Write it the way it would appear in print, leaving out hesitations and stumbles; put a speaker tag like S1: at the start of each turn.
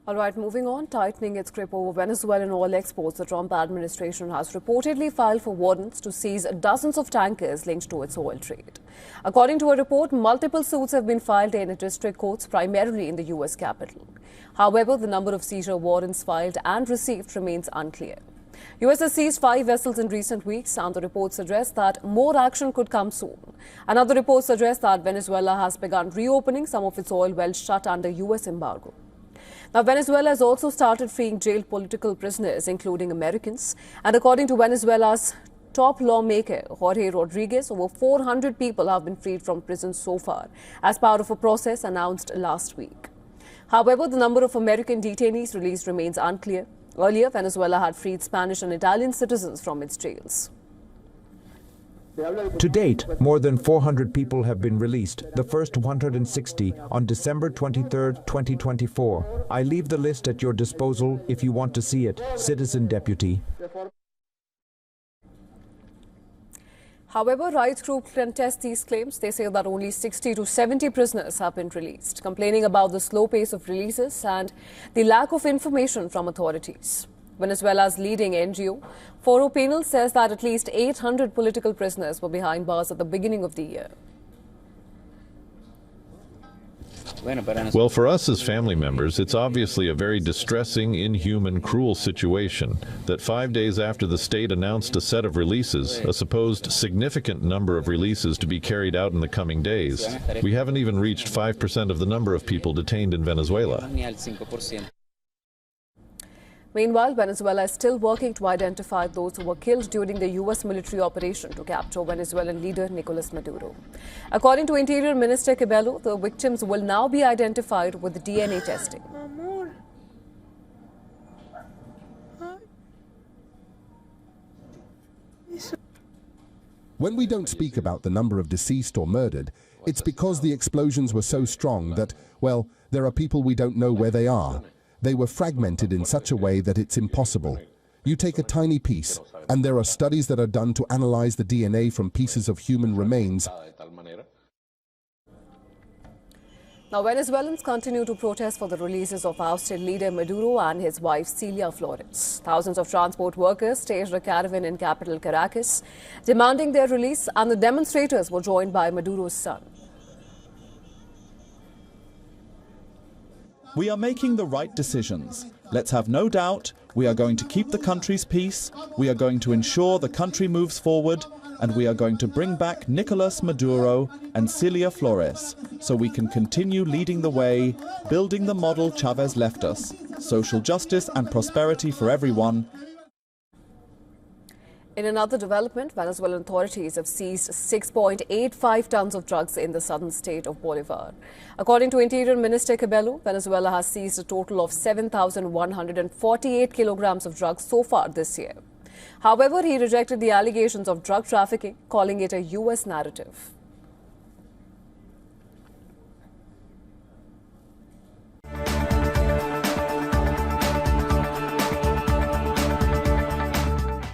S1: All right, moving on, tightening its grip over Venezuelan oil exports, the Trump administration has reportedly filed for warrants to seize dozens of tankers linked to its oil trade. According to a report, multiple suits have been filed in district courts, primarily in the U.S. capital. However, the number of seizure warrants filed and received remains unclear. U.S. has seized 5 vessels in recent weeks, and the report suggests that more action could come soon. Another report suggests that Venezuela has begun reopening some of its oil wells shut under U.S. embargo. Now, Venezuela has also started freeing jailed political prisoners, including Americans. And according to Venezuela's top lawmaker, Jorge Rodriguez, over 400 people have been freed from prison so far, as part of a process announced last week. However, the number of American detainees released remains unclear. Earlier, Venezuela had freed Spanish and Italian citizens from its jails.
S2: To date, more than 400 people have been released, the first 160 on December 23, 2024. I leave the list at your disposal if you want to see it, Citizen Deputy.
S1: However, rights groups contest these claims. They say that only 60 to 70 prisoners have been released, complaining about the slow pace of releases and the lack of information from authorities. Venezuela's leading NGO, Foro Penal, says that at least 800 political prisoners were behind bars at the beginning of the year.
S3: Well, for us as family members, it's obviously a very distressing, inhuman, cruel situation that 5 days after the state announced a set of releases, a supposed significant number of releases to be carried out in the coming days, we haven't even reached 5% of the number of people detained in Venezuela.
S1: Meanwhile, Venezuela is still working to identify those who were killed during the U.S. military operation to capture Venezuelan leader Nicolas Maduro. According to Interior Minister Cabello, the victims will now be identified with DNA testing.
S4: When we don't speak about the number of deceased or murdered, it's because the explosions were so strong that, well, there are people we don't know where they are. They were fragmented in such a way that it's impossible. You take a tiny piece, and there are studies that are done to analyze the DNA from pieces of human remains.
S1: Now, Venezuelans continue to protest for the releases of ousted leader Maduro and his wife Celia Flores. Thousands of transport workers staged a caravan in capital Caracas, demanding their release, and the demonstrators were joined by Maduro's son.
S5: We are making the right decisions. Let's have no doubt, we are going to keep the country's peace, we are going to ensure the country moves forward, and we are going to bring back Nicolas Maduro and Celia Flores, so we can continue leading the way, building the model Chavez left us, social justice and prosperity for everyone.
S1: In another development, Venezuelan authorities have seized 6.85 tons of drugs in the southern state of Bolivar. According to Interior Minister Cabello, Venezuela has seized a total of 7,148 kilograms of drugs so far this year. However, he rejected the allegations of drug trafficking, calling it a U.S. narrative.